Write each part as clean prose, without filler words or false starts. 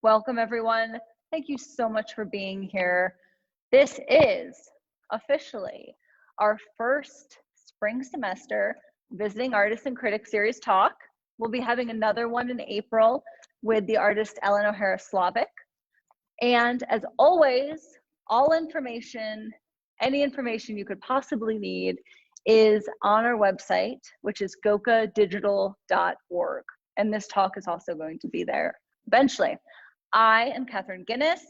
Welcome, everyone. Thank you so much for being here. This is officially our first spring semester Visiting Artists and Critics Series talk. We'll be having another one in April with the artist Ellen O'Hara Slavic. And as always, all information, any information you could possibly need is on our website, which is gokadigital.org. And this talk is also going to be there eventually. I am Catherine Guinness,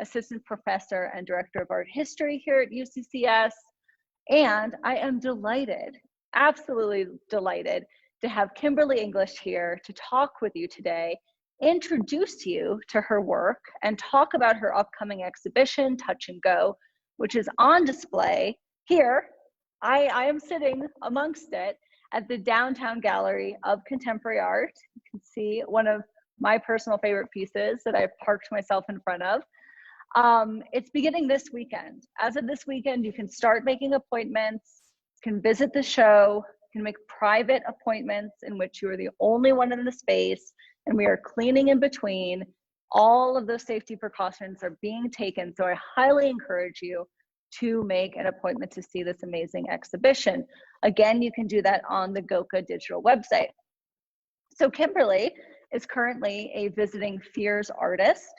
Assistant Professor and Director of Art History here at UCCS. And I am delighted, absolutely delighted, to have Kimberly English here to talk with you today, introduce you to her work, and talk about her upcoming exhibition, Touch and Go, which is on display here. I am sitting amongst it at the Downtown Gallery of Contemporary Art. You can see one of my personal favorite pieces that I've parked myself in front of. It's beginning this weekend. As of this weekend, you can start making appointments, can visit the show, can make private appointments in which you are the only one in the space, and we are cleaning in between. All of those safety precautions are being taken, so I highly encourage you to make an appointment to see this amazing exhibition. Again, you can do that on the Goka Digital website. So Kimberly is currently a visiting Fears artist.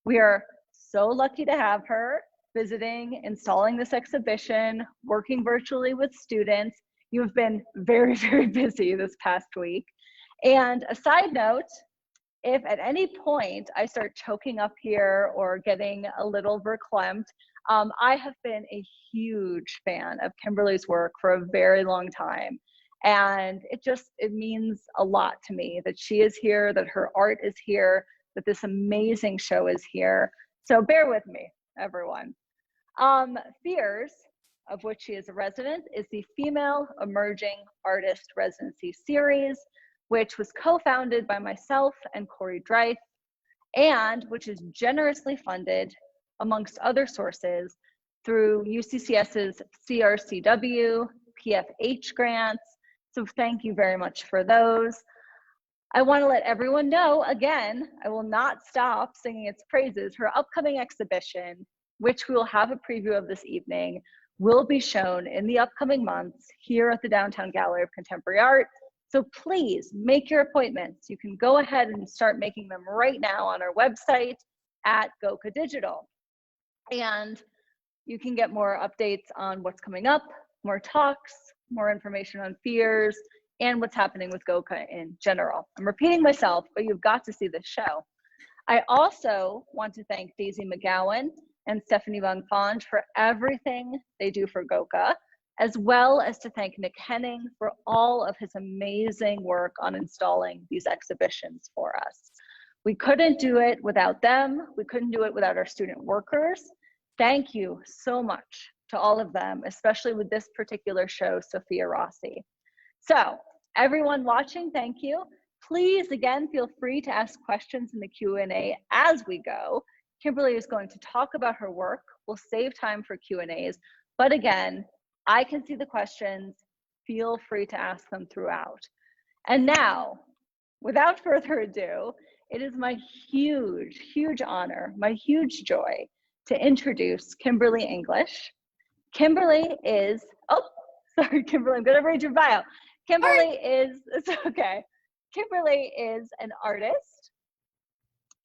We are so lucky to have her visiting, installing this exhibition, working virtually with students. You have been very, very busy this past week. And a side note, if at any point I start choking up here or getting a little verklempt, I have been a huge fan of Kimberly's work for a very long time. And it means a lot to me that she is here, that her art is here, that this amazing show is here. So bear with me, everyone. Fears, of which she is a resident, is the Female Emerging Artist Residency Series, which was co-founded by myself and Corey Dreith, and which is generously funded, amongst other sources, through UCCS's CRCW, PFH grants. So thank you very much for those. I want to let everyone know, again, I will not stop singing its praises. Her upcoming exhibition, which we will have a preview of this evening, will be shown in the upcoming months here at the Downtown Gallery of Contemporary Art. So please make your appointments. You can go ahead and start making them right now on our website at Goka Digital. And you can get more updates on what's coming up, more talks, more information on Fears, and what's happening with Goka in general. I'm repeating myself, but you've got to see this show. I also want to thank Daisy McGowan and Stephanie Van Fonge for everything they do for Goka, as well as to thank Nick Henning for all of his amazing work on installing these exhibitions for us. We couldn't do it without them. We couldn't do it without our student workers. Thank you so much to all of them, especially with this particular show, Sophia Rossi. So everyone watching, thank you. Please, again, feel free to ask questions in the Q&A as we go. Kimberly is going to talk about her work. We'll save time for Q&As, but again, I can see the questions. Feel free to ask them throughout. And now, without further ado, it is my huge, huge honor, my huge joy to introduce Kimberly English. Kimberly is, oh, sorry, Kimberly, I'm gonna read your bio. Kimberly is, it's okay. Kimberly is an artist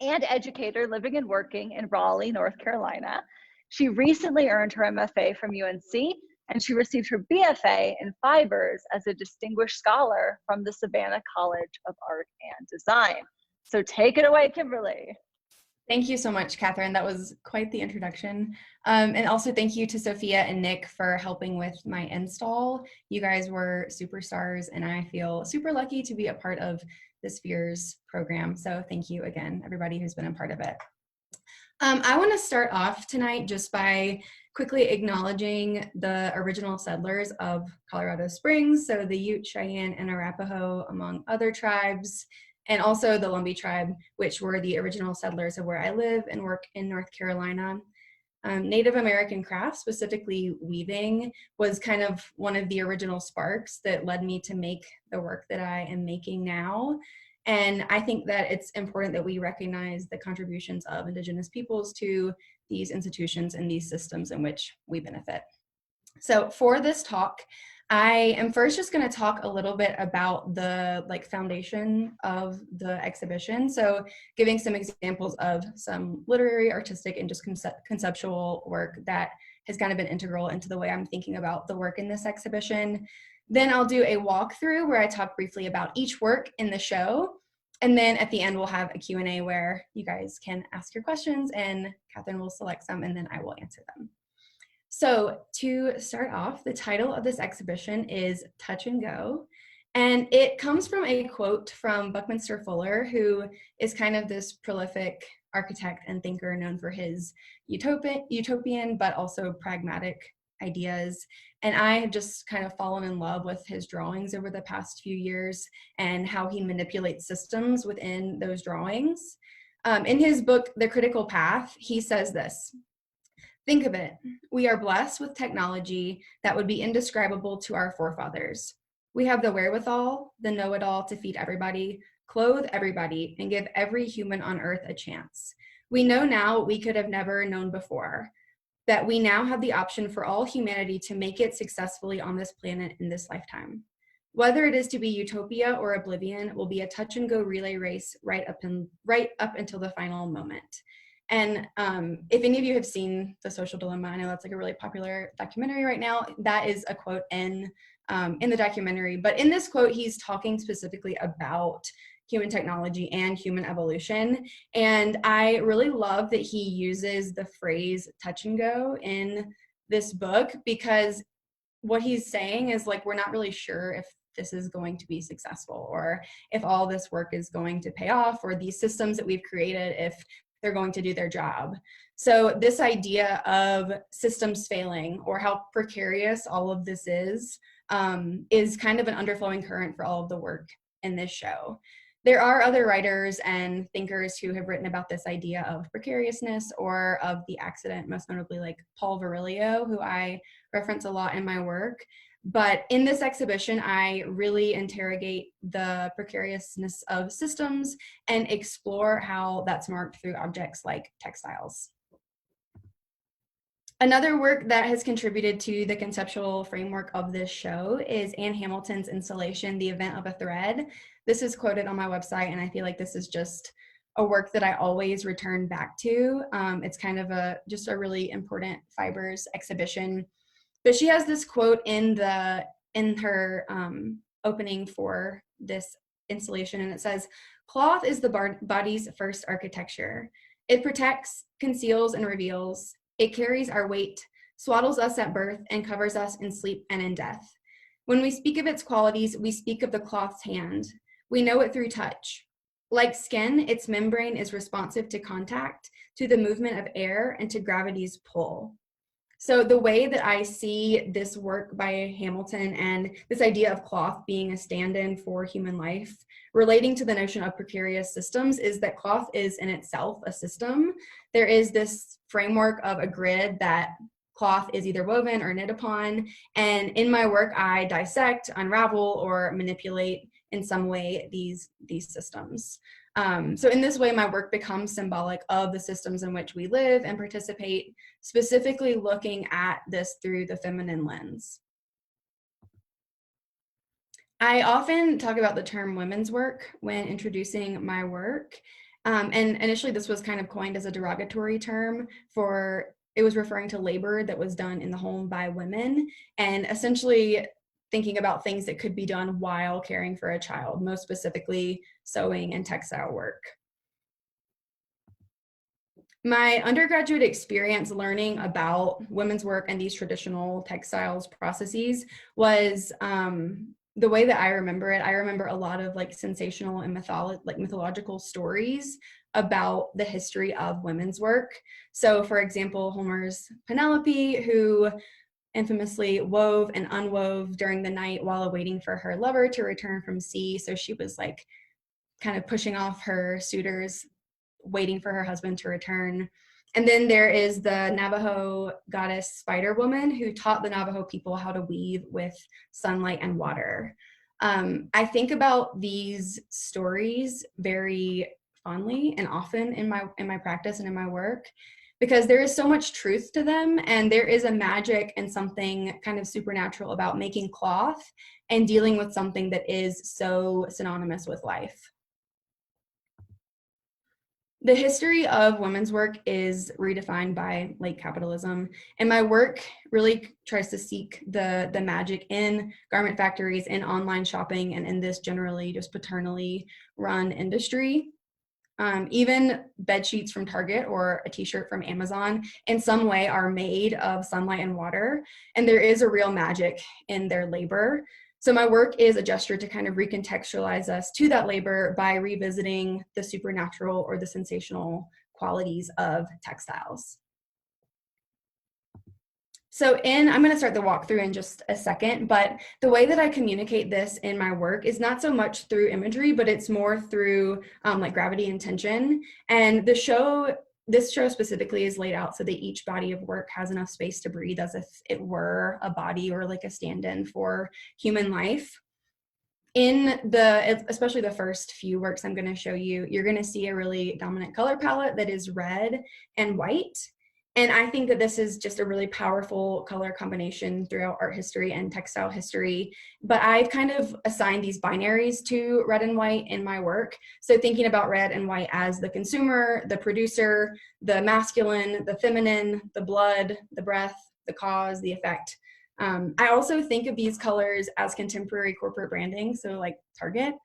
and educator living and working in Raleigh, North Carolina. She recently earned her MFA from UNC, and she received her BFA in Fibers as a distinguished scholar from the Savannah College of Art and Design. So take it away, Kimberly. Thank you so much, Catherine. That was quite the introduction. And also thank you to Sophia and Nick for helping with my install. You guys were superstars, and I feel super lucky to be a part of this Fears program. So thank you again, everybody who's been a part of it. I want to start off tonight just by quickly acknowledging the original settlers of Colorado Springs, so the Ute, Cheyenne, and Arapaho, among other tribes, and also the Lumbee tribe, which were the original settlers of where I live and work in North Carolina. Native American crafts, specifically weaving, was kind of one of the original sparks that led me to make the work that I am making now. And I think that it's important that we recognize the contributions of Indigenous peoples to these institutions and these systems in which we benefit. So for this talk, I am first just going to talk a little bit about the foundation of the exhibition. So giving some examples of some literary, artistic, and just conceptual work that has kind of been integral into the way I'm thinking about the work in this exhibition. Then I'll do a walkthrough where I talk briefly about each work in the show. And then at the end, we'll have a Q&A where you guys can ask your questions and Catherine will select some and then I will answer them. So to start off, the title of this exhibition is Touch and Go. And it comes from a quote from Buckminster Fuller, who is kind of this prolific architect and thinker known for his utopian but also pragmatic ideas. And I have just kind of fallen in love with his drawings over the past few years and how he manipulates systems within those drawings. In his book, The Critical Path, he says this: "Think of it. We are blessed with technology that would be indescribable to our forefathers. We have the wherewithal, the know-it-all to feed everybody, clothe everybody, and give every human on earth a chance. We know now what we could have never known before, that we now have the option for all humanity to make it successfully on this planet in this lifetime. Whether it is to be utopia or oblivion will be a touch and go relay race right up until the final moment." And if any of you have seen The Social Dilemma, I know that's like a really popular documentary right now. That is a quote in the documentary. But in this quote, he's talking specifically about human technology and human evolution. And I really love that he uses the phrase touch and go in this book, because what he's saying is like, we're not really sure if this is going to be successful or if all this work is going to pay off, or these systems that we've created, if they're going to do their job. So this idea of systems failing, or how precarious all of this is kind of an underflowing current for all of the work in this show. There are other writers and thinkers who have written about this idea of precariousness or of the accident, most notably like Paul Virilio, who I reference a lot in my work. But in this exhibition, I really interrogate the precariousness of systems and explore how that's marked through objects like textiles. Another work that has contributed to the conceptual framework of this show is Anne Hamilton's installation, The Event of a Thread. This is quoted on my website, and I feel like this is just a work that I always return back to. It's kind of just a really important fibers exhibition. But she has this quote in her opening for this installation, and it says, "Cloth is the body's first architecture. It protects, conceals, and reveals. It carries our weight, swaddles us at birth, and covers us in sleep and in death. When we speak of its qualities, we speak of the cloth's hand. We know it through touch. Like skin, its membrane is responsive to contact, to the movement of air, and to gravity's pull." So the way that I see this work by Hamilton and this idea of cloth being a stand-in for human life, relating to the notion of precarious systems, is that cloth is in itself a system. There is this framework of a grid that cloth is either woven or knit upon. And in my work, I dissect, unravel, or manipulate in some way these systems. So in this way, my work becomes symbolic of the systems in which we live and participate, specifically looking at this through the feminine lens. I often talk about the term women's work when introducing my work. And initially this was kind of coined as a derogatory term it was referring to labor that was done in the home by women, and essentially thinking about things that could be done while caring for a child, most specifically sewing and textile work. My undergraduate experience learning about women's work and these traditional textiles processes was the way that I remember it. I remember a lot of like sensational and mythological stories about the history of women's work. So for example, Homer's Penelope, who infamously wove and unwove during the night while waiting for her lover to return from sea. So she was like kind of pushing off her suitors, waiting for her husband to return. And then there is the Navajo goddess Spider Woman, who taught the Navajo people how to weave with sunlight and water. I think about these stories very fondly and often in my practice and in my work, because there is so much truth to them, and there is a magic and something kind of supernatural about making cloth and dealing with something that is so synonymous with life. The history of women's work is redefined by late capitalism, and my work really tries to seek the magic in garment factories, in online shopping, and in this generally just paternally run industry. Even bed sheets from Target or a t-shirt from Amazon in some way are made of sunlight and water, and there is a real magic in their labor. So my work is a gesture to kind of recontextualize us to that labor by revisiting the supernatural or the sensational qualities of textiles. So I'm going to start the walkthrough in just a second, but the way that I communicate this in my work is not so much through imagery, but it's more through like gravity and tension. And this show specifically is laid out so that each body of work has enough space to breathe as if it were a body or like a stand-in for human life. Especially the first few works I'm going to show you, you're going to see a really dominant color palette that is red and white. And I think that this is just a really powerful color combination throughout art history and textile history. But I've kind of assigned these binaries to red and white in my work. So thinking about red and white as the consumer, the producer, the masculine, the feminine, the blood, the breath, the cause, the effect. I also think of these colors as contemporary corporate branding, so like Target.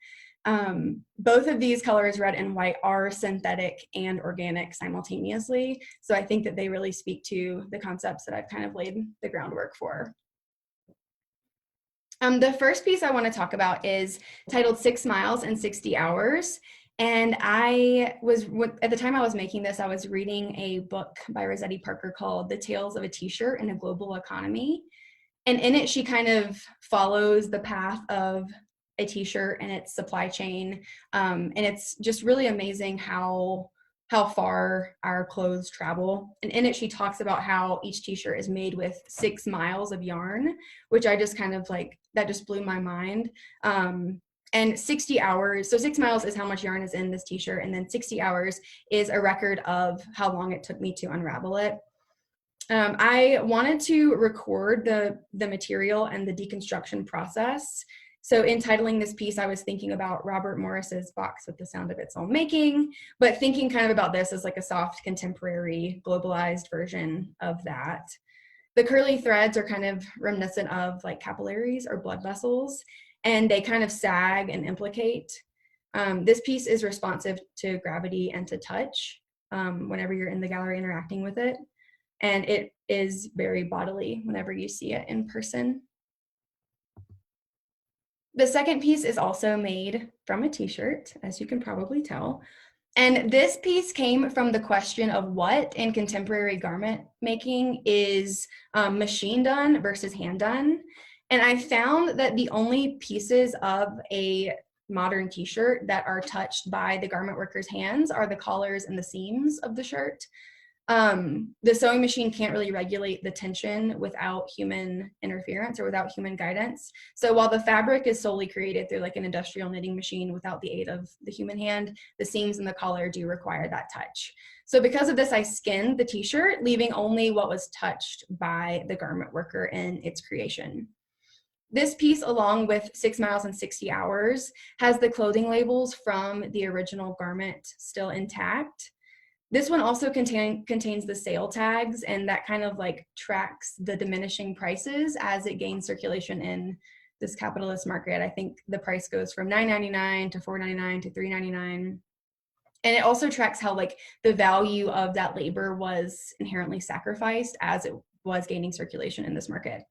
Both of these colors, red and white, are synthetic and organic simultaneously. So I think that they really speak to the concepts that I've kind of laid the groundwork for. The first piece I want to talk about is titled 6 Miles in 60 Hours. And at the time I was making this, I was reading a book by Rossetti Parker called The Tales of a T-shirt in a Global Economy. And in it, she kind of follows the path of a t-shirt and its supply chain. And it's just really amazing how far our clothes travel. And in it, she talks about how each t-shirt is made with 6 miles of yarn, which I just kind of like, that just blew my mind. And 60 hours, so 6 miles is how much yarn is in this t-shirt. And then 60 hours is a record of how long it took me to unravel it. I wanted to record the material and the deconstruction process. So in titling this piece, I was thinking about Robert Morris's Box with the Sound of Its Own Making, but thinking kind of about this as like a soft, contemporary, globalized version of that. The curly threads are kind of reminiscent of like capillaries or blood vessels, and they kind of sag and implicate. This piece is responsive to gravity and to touch whenever you're in the gallery interacting with it. And it is very bodily whenever you see it in person. The second piece is also made from a t-shirt, as you can probably tell. And this piece came from the question of what in contemporary garment making is machine done versus hand done. And I found that the only pieces of a modern t-shirt that are touched by the garment worker's hands are the collars and the seams of the shirt. The sewing machine can't really regulate the tension without human interference or without human guidance. So while the fabric is solely created through like an industrial knitting machine without the aid of the human hand, the seams and the collar do require that touch. So because of this, I skinned the t-shirt, leaving only what was touched by the garment worker in its creation. This piece, along with 6 miles in 60 hours, has the clothing labels from the original garment still intact. This one also contains the sale tags, and that kind of like tracks the diminishing prices as it gains circulation in this capitalist market. I think the price goes from $9.99 to $4.99 to $3.99. And it also tracks how like the value of that labor was inherently sacrificed as it was gaining circulation in this market.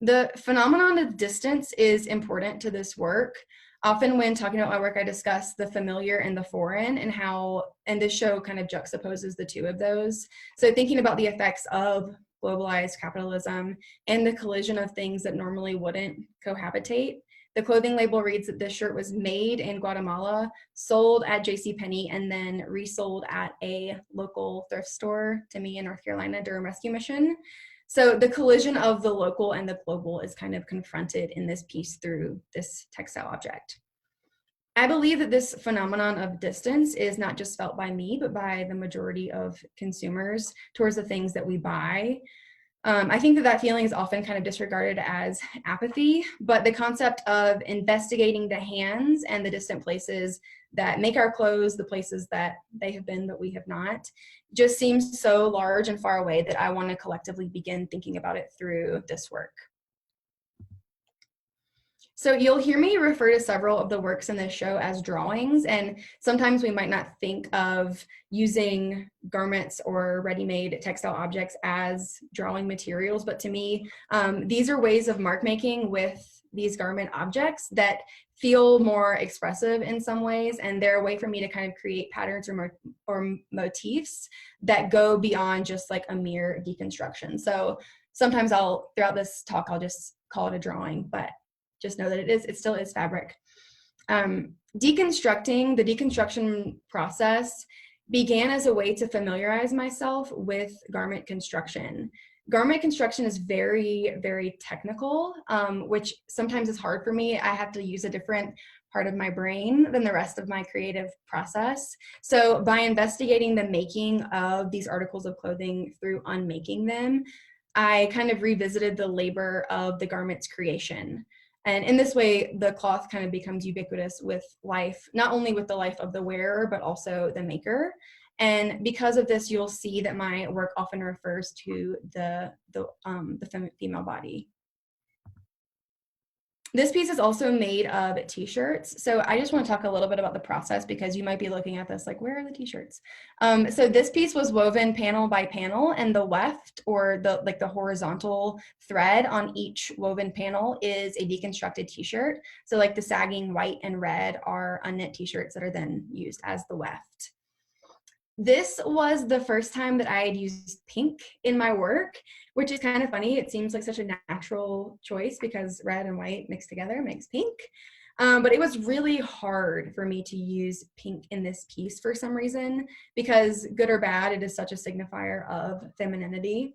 The phenomenon of distance is important to this work. Often when talking about my work, I discuss the familiar and the foreign and this show kind of juxtaposes the two of those. So thinking about the effects of globalized capitalism and the collision of things that normally wouldn't cohabitate. The clothing label reads that this shirt was made in Guatemala, sold at JCPenney, and then resold at a local thrift store to me in North Carolina during rescue mission. So the collision of the local and the global is kind of confronted in this piece through this textile object. I believe that this phenomenon of distance is not just felt by me, but by the majority of consumers towards the things that we buy. I think that feeling is often kind of disregarded as apathy, but the concept of investigating the hands and the distant places that make our clothes, the places that they have been but we have not, just seems so large and far away that I want to collectively begin thinking about it through this work. So you'll hear me refer to several of the works in this show as drawings, and sometimes we might not think of using garments or ready-made textile objects as drawing materials, but to me, these are ways of mark making with these garment objects that feel more expressive in some ways, and they're a way for me to kind of create patterns or motifs that go beyond just like a mere deconstruction. So sometimes throughout this talk, I'll just call it a drawing, but just know that it still is fabric. The deconstruction process began as a way to familiarize myself with garment construction. Garment construction is very, very technical, which sometimes is hard for me. I have to use a different part of my brain than the rest of my creative process. So by investigating the making of these articles of clothing through unmaking them, I kind of revisited the labor of the garment's creation. And in this way, the cloth kind of becomes ubiquitous with life, not only with the life of the wearer, but also the maker. And because of this, you'll see that my work often refers to the female body. This piece is also made of t-shirts. So I just want to talk a little bit about the process because you might be looking at this like, where are the t-shirts? So this piece was woven panel by panel, and the weft, or the horizontal thread on each woven panel, is a deconstructed t-shirt. So like the sagging white and red are unknit t-shirts that are then used as the weft. This was the first time that I had used pink in my work, which is kind of funny. It seems like such a natural choice because red and white mixed together makes pink. But it was really hard for me to use pink in this piece for some reason, because good or bad, it is such a signifier of femininity.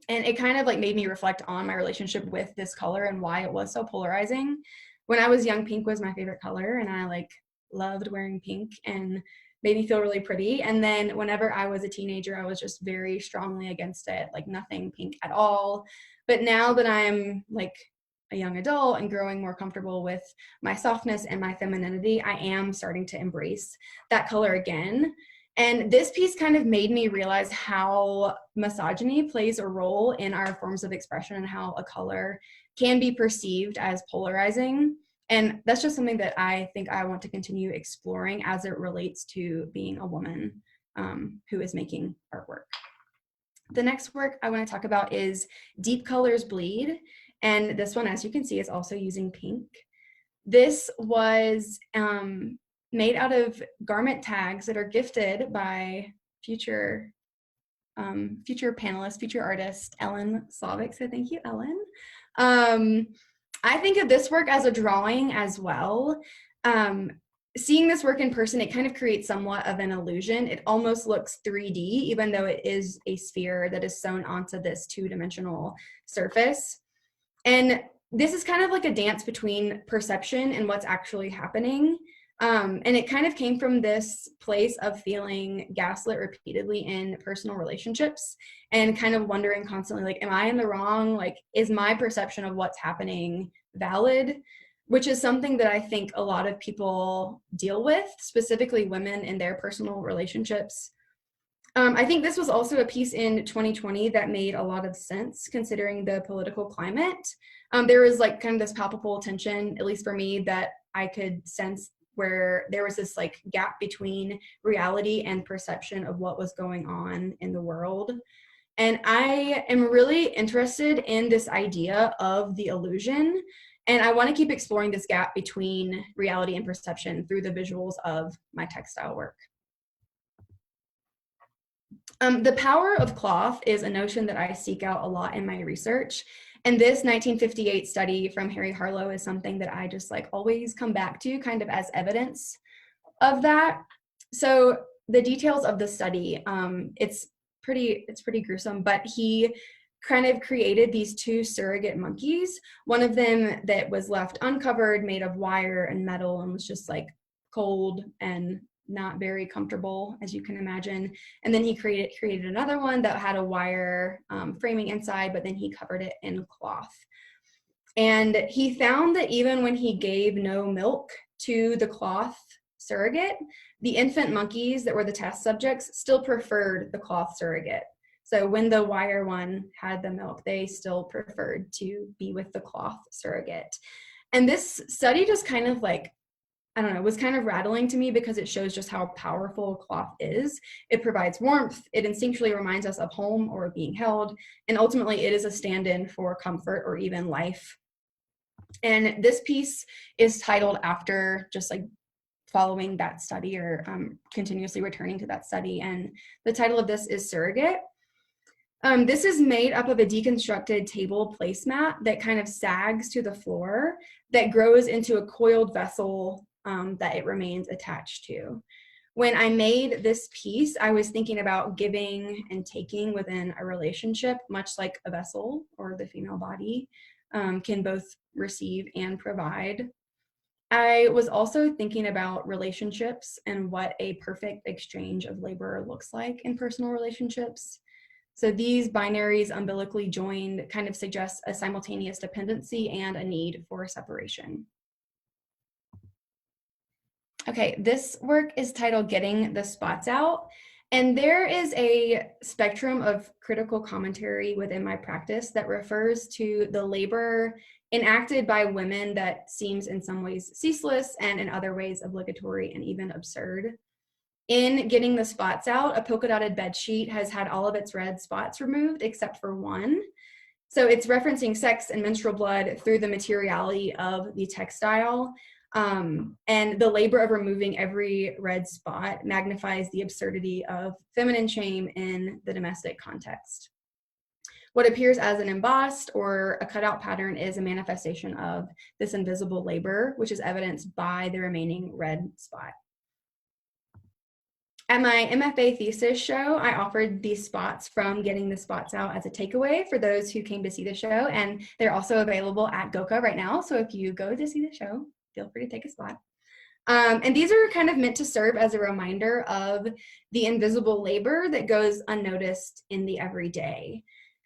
And it kind of like made me reflect on my relationship with this color and why it was so polarizing. When I was young, pink was my favorite color, and I like loved wearing pink and made me feel really pretty. And then whenever I was a teenager, I was just very strongly against it, like nothing pink at all. But now that I'm like a young adult and growing more comfortable with my softness and my femininity, I am starting to embrace that color again. And this piece kind of made me realize how misogyny plays a role in our forms of expression and how a color can be perceived as polarizing. And that's just something that I think I want to continue exploring as it relates to being a woman who is making artwork. The next work I want to talk about is Deep Colors Bleed. And this one, as you can see, is also using pink. This was made out of garment tags that are gifted by future panelist, future artist, Ellen Slavic. So thank you, Ellen. I think of this work as a drawing as well. Seeing this work in person, it kind of creates somewhat of an illusion. It almost looks 3D, even though it is a sphere that is sewn onto this two-dimensional surface. And this is kind of like a dance between perception and what's actually happening. And it kind of came from this place of feeling gaslit repeatedly in personal relationships and kind of wondering constantly, like, am I in the wrong? Like, is my perception of what's happening valid? Which is something that I think a lot of people deal with, specifically women in their personal relationships. I think this was also a piece in 2020 that made a lot of sense considering the political climate. There was like kind of this palpable tension, at least for me, that I could sense, where there was this like gap between reality and perception of what was going on in the world. And I am really interested in this idea of the illusion. And I want to keep exploring this gap between reality and perception through the visuals of my textile work. The power of cloth is a notion that I seek out a lot in my research. And this 1958 study from Harry Harlow is something that I just like always come back to kind of as evidence of that. So the details of the study, it's pretty gruesome, but he kind of created these two surrogate monkeys, one of them that was left uncovered, made of wire and metal, and was just like cold and not very comfortable, as you can imagine. And then he created another one that had a wire framing inside, but then he covered it in cloth. And he found that even when he gave no milk to the cloth surrogate, the infant monkeys that were the test subjects still preferred the cloth surrogate. So when the wire one had the milk, they still preferred to be with the cloth surrogate. And this study just kind of like, I don't know, was kind of rattling to me because it shows just how powerful cloth is. It provides warmth, it instinctually reminds us of home or being held, and ultimately it is a stand-in for comfort or even life. And this piece is titled after just like following that study or continuously returning to that study. And the title of this is Surrogate. This is made up of a deconstructed table placemat that kind of sags to the floor that grows into a coiled vessel that it remains attached to. When I made this piece, I was thinking about giving and taking within a relationship, much like a vessel or the female body can both receive and provide. I was also thinking about relationships and what a perfect exchange of labor looks like in personal relationships. So these binaries umbilically joined kind of suggest a simultaneous dependency and a need for separation. Okay, this work is titled Getting the Spots Out. And there is a spectrum of critical commentary within my practice that refers to the labor enacted by women that seems in some ways ceaseless and in other ways obligatory and even absurd. In Getting the Spots Out, a polka dotted bed sheet has had all of its red spots removed except for one. So it's referencing sex and menstrual blood through the materiality of the textile. And the labor of removing every red spot magnifies the absurdity of feminine shame in the domestic context. What appears as an embossed or a cutout pattern is a manifestation of this invisible labor, which is evidenced by the remaining red spot. At my MFA thesis show, I offered these spots from Getting the Spots Out as a takeaway for those who came to see the show, and they're also available at GOCA right now, so if you go to see the show, feel free to take a spot. And these are kind of meant to serve as a reminder of the invisible labor that goes unnoticed in the everyday.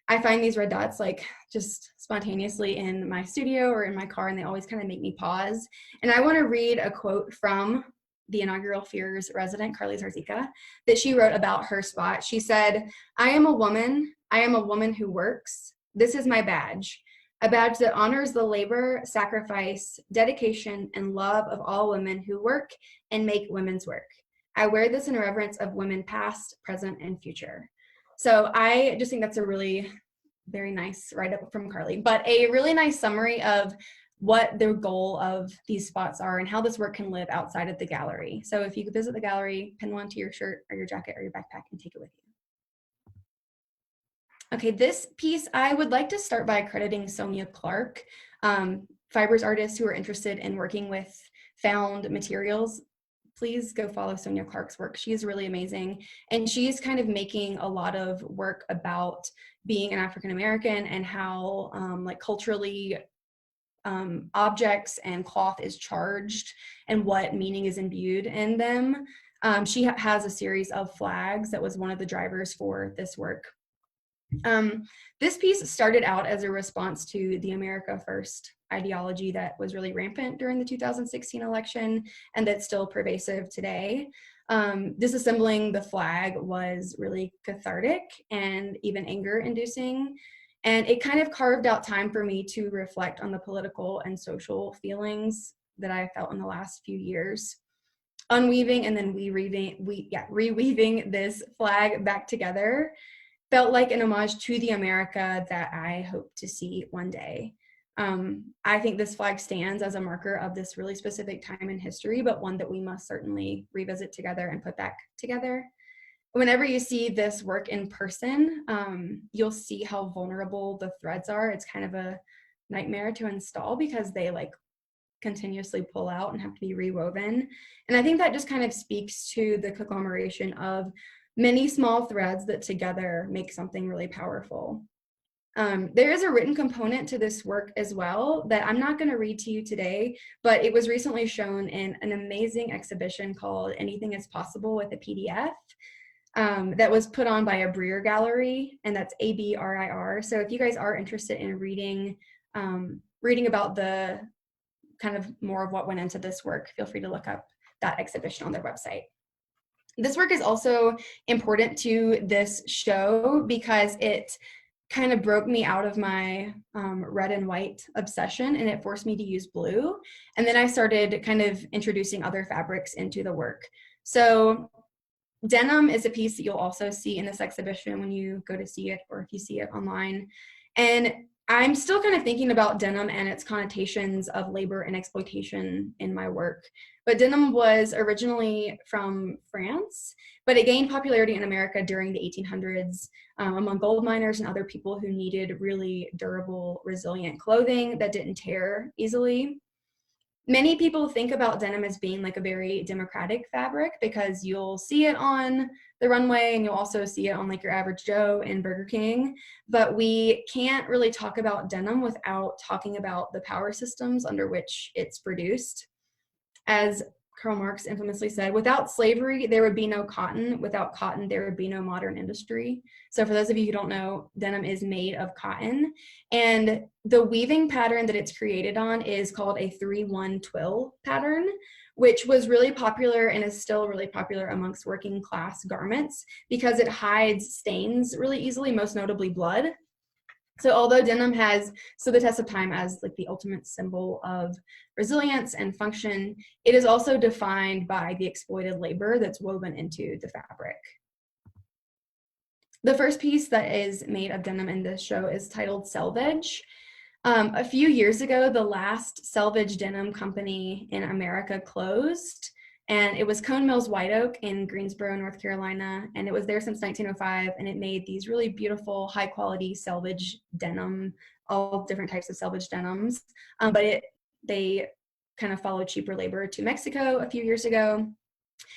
I find these red dots like just spontaneously in my studio or in my car, and they always kind of make me pause. And I want to read a quote from the inaugural FEARS resident, Carly Zarzika, that she wrote about her spot. She said, I am a woman who works. This is my badge. A badge that honors the labor, sacrifice, dedication, and love of all women who work and make women's work. I wear this in reverence of women past, present, and future. So I just think that's a really very nice write-up from Carly, but a really nice summary of what the goal of these spots are and how this work can live outside of the gallery. So if you could visit the gallery, pin one to your shirt or your jacket or your backpack and take it with you. Okay, this piece, I would like to start by crediting Sonia Clark, fibers artists who are interested in working with found materials. Please go follow Sonia Clark's work. She is really amazing. And she's kind of making a lot of work about being an African American and how like culturally objects and cloth is charged and what meaning is imbued in them. She has a series of flags that was one of the drivers for this work. This piece started out as a response to the America First ideology that was really rampant during the 2016 election and that's still pervasive today. Disassembling the flag was really cathartic and even anger-inducing, and it kind of carved out time for me to reflect on the political and social feelings that I felt in the last few years. Unweaving and then reweaving this flag back together felt like an homage to the America that I hope to see one day. I think this flag stands as a marker of this really specific time in history, but one that we must certainly revisit together and put back together. Whenever you see this work in person, you'll see how vulnerable the threads are. It's kind of a nightmare to install because they like continuously pull out and have to be rewoven. And I think that just kind of speaks to the conglomeration of many small threads that together make something really powerful. There is a written component to this work as well that I'm not going to read to you today, but it was recently shown in an amazing exhibition called Anything is Possible with a PDF that was put on by a Breer Gallery, and that's ABRIR. So if you guys are interested in reading about the kind of more of what went into this work, feel free to look up that exhibition on their website. This work is also important to this show because it kind of broke me out of my red and white obsession, and it forced me to use blue. And then I started kind of introducing other fabrics into the work. So denim is a piece that you'll also see in this exhibition when you go to see it, or if you see it online. And I'm still kind of thinking about denim and its connotations of labor and exploitation in my work. But denim was originally from France, but it gained popularity in America during the 1800s among gold miners and other people who needed really durable, resilient clothing that didn't tear easily. Many people think about denim as being like a very democratic fabric because you'll see it on the runway and you'll also see it on like your average Joe in Burger King. But we can't really talk about denim without talking about the power systems under which it's produced. As Karl Marx infamously said, without slavery, there would be no cotton. Without cotton, there would be no modern industry. So for those of you who don't know, denim is made of cotton. And the weaving pattern that it's created on is called a 3-1 twill pattern, which was really popular and is still really popular amongst working class garments because it hides stains really easily, most notably blood. So although denim has stood the test of time as like the ultimate symbol of resilience and function, it is also defined by the exploited labor that's woven into the fabric. The first piece that is made of denim in this show is titled Selvage. A few years ago, the last selvage denim company in America closed, and it was Cone Mills White Oak in Greensboro, North Carolina, and it was there since 1905, and it made these really beautiful, high-quality selvage denim, all different types of selvage denims, but they kind of followed cheaper labor to Mexico a few years ago.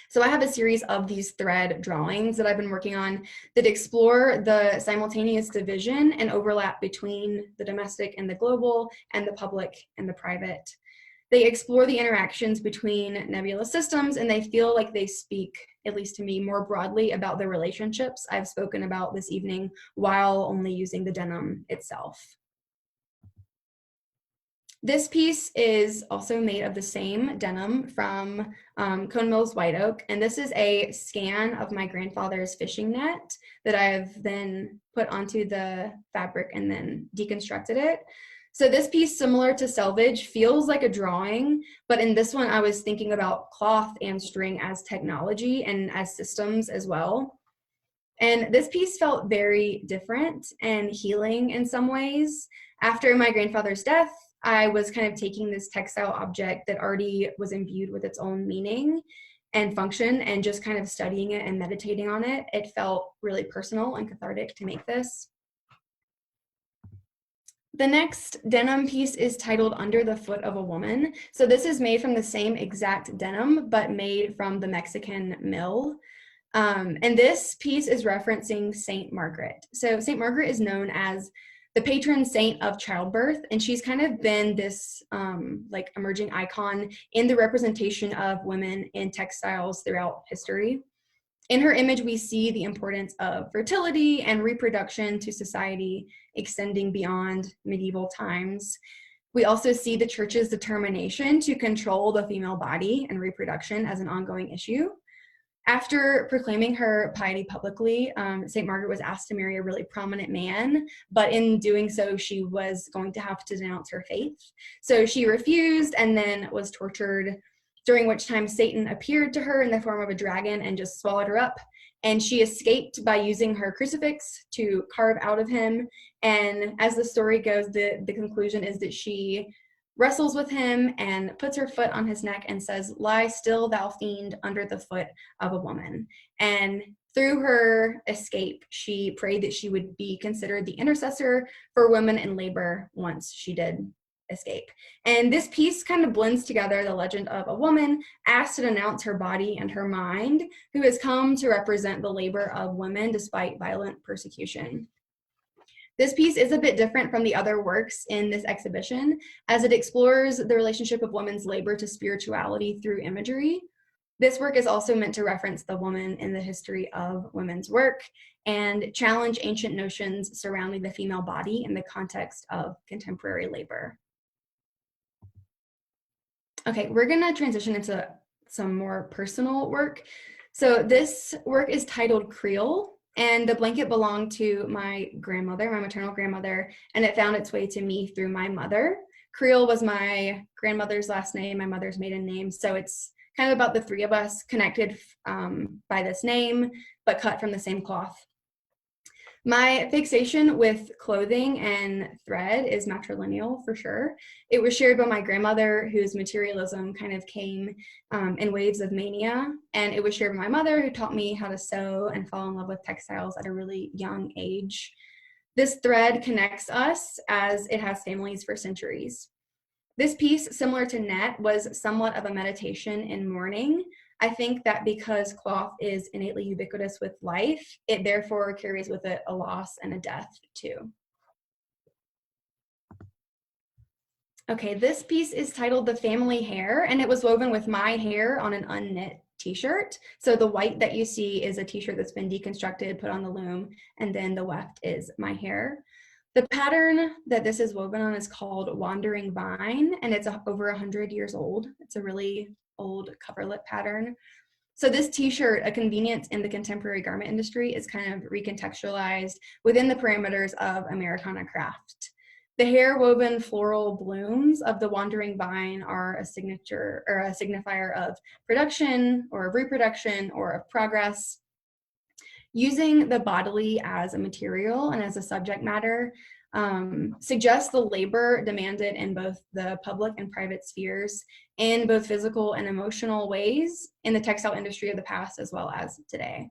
So I have a series of these thread drawings that I've been working on that explore the simultaneous division and overlap between the domestic and the global, and the public and the private. They explore the interactions between nebulous systems, and they feel like they speak, at least to me, more broadly about the relationships I've spoken about this evening while only using the denim itself. This piece is also made of the same denim from Cone Mills White Oak, and this is a scan of my grandfather's fishing net that I have then put onto the fabric and then deconstructed it. So this piece, similar to Selvage, feels like a drawing, but in this one I was thinking about cloth and string as technology and as systems as well. And this piece felt very different and healing in some ways. After my grandfather's death, I was kind of taking this textile object that already was imbued with its own meaning and function and just kind of studying it and meditating on it. It felt really personal and cathartic to make this. The next denim piece is titled Under the Foot of a Woman. So this is made from the same exact denim, but made from the Mexican mill. And this piece is referencing Saint Margaret. So Saint Margaret is known as the patron saint of childbirth, and she's kind of been this like emerging icon in the representation of women in textiles throughout history. In her image, we see the importance of fertility and reproduction to society, extending beyond medieval times. We also see the church's determination to control the female body and reproduction as an ongoing issue. After proclaiming her piety publicly, St. Margaret was asked to marry a really prominent man, but in doing so, she was going to have to denounce her faith. So she refused and then was tortured, during which time Satan appeared to her in the form of a dragon and just swallowed her up. And she escaped by using her crucifix to carve out of him. And as the story goes, the conclusion is that she wrestles with him and puts her foot on his neck and says, "Lie still, thou fiend, under the foot of a woman." And through her escape, she prayed that she would be considered the intercessor for women in labor once she did escape. And this piece kind of blends together the legend of a woman asked to denounce her body and her mind, who has come to represent the labor of women despite violent persecution. This piece is a bit different from the other works in this exhibition, as it explores the relationship of women's labor to spirituality through imagery. This work is also meant to reference the woman in the history of women's work and challenge ancient notions surrounding the female body in the context of contemporary labor. Okay, we're gonna transition into some more personal work. So this work is titled Creole, and the blanket belonged to my grandmother, my maternal grandmother, and it found its way to me through my mother. Creole was my grandmother's last name, my mother's maiden name, so it's kind of about the three of us connected by this name, but cut from the same cloth. My fixation with clothing and thread is matrilineal for sure. It was shared by my grandmother, whose materialism kind of came in waves of mania, and it was shared by my mother, who taught me how to sew and fall in love with textiles at a really young age. This thread connects us as it has families for centuries. This piece, similar to net, was somewhat of a meditation in mourning. I think that because cloth is innately ubiquitous with life, it therefore carries with it a loss and a death too. Okay, this piece is titled The Family Hair, and it was woven with my hair on an unknit t-shirt. So the white that you see is a t-shirt that's been deconstructed, put on the loom, and then the weft is my hair. The pattern that this is woven on is called Wandering Vine, and it's over 100 years old. It's a really old coverlet pattern. So this t-shirt, a convenience in the contemporary garment industry, is kind of recontextualized within the parameters of Americana craft. The hair woven floral blooms of the wandering vine are a signature or a signifier of production or of reproduction or of progress. Using the bodily as a material and as a subject matter suggests the labor demanded in both the public and private spheres in both physical and emotional ways in the textile industry of the past as well as today.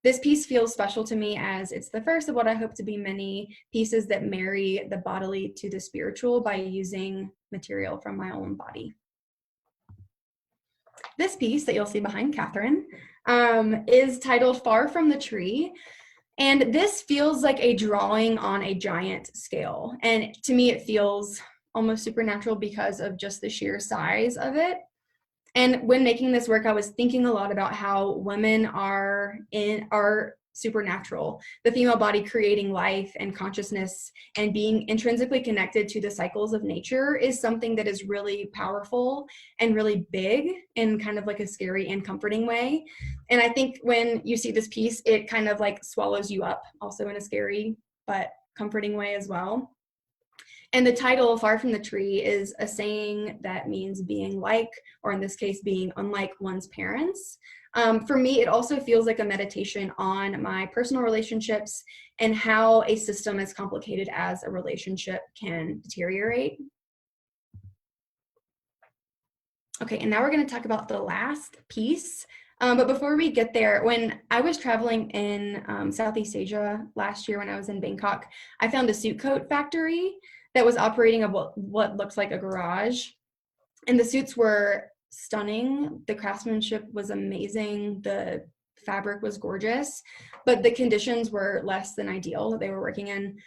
This piece feels special to me as it's the first of what I hope to be many pieces that marry the bodily to the spiritual by using material from my own body. This piece that you'll see behind Catherine is titled Far from the Tree. And this feels like a drawing on a giant scale. And to me, it feels almost supernatural because of just the sheer size of it. And when making this work, I was thinking a lot about how women are supernatural, the female body creating life and consciousness and being intrinsically connected to the cycles of nature is something that is really powerful and really big in kind of like a scary and comforting way. And I think when you see this piece, it kind of like swallows you up also in a scary but comforting way as well. And the title, Far from the Tree, is a saying that means being like, or in this case, being unlike one's parents. For me, it also feels like a meditation on my personal relationships and how a system as complicated as a relationship can deteriorate. Okay, and now we're going to talk about the last piece. But before we get there, when I was traveling in Southeast Asia last year when I was in Bangkok, I found a suit coat factory that was operating of what looks like a garage. And the suits were stunning. The craftsmanship was amazing. The fabric was gorgeous, but the conditions were less than ideal that they were working in.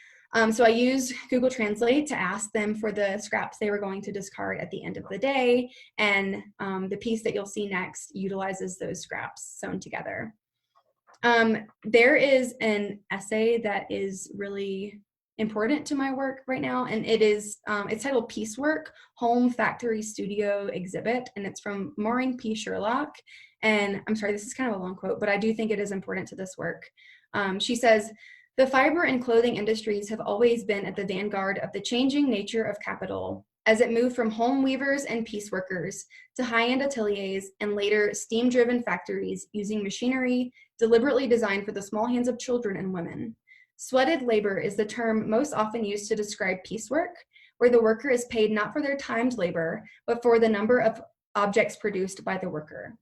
So I used Google Translate to ask them for the scraps they were going to discard at the end of the day. And the piece that you'll see next utilizes those scraps sewn together. There is an essay that is really important to my work right now, and it's titled Piecework, Home, Factory, Studio, Exhibit, and it's from Maureen P. Sherlock. And I'm sorry, this is kind of a long quote, but I do think it is important to this work. She says, "The fiber and clothing industries have always been at the vanguard of the changing nature of capital, as it moved from home weavers and pieceworkers to high-end ateliers and later steam-driven factories using machinery deliberately designed for the small hands of children and women. Sweated labor is the term most often used to describe piecework, where the worker is paid not for their timed labor, but for the number of objects produced by the worker.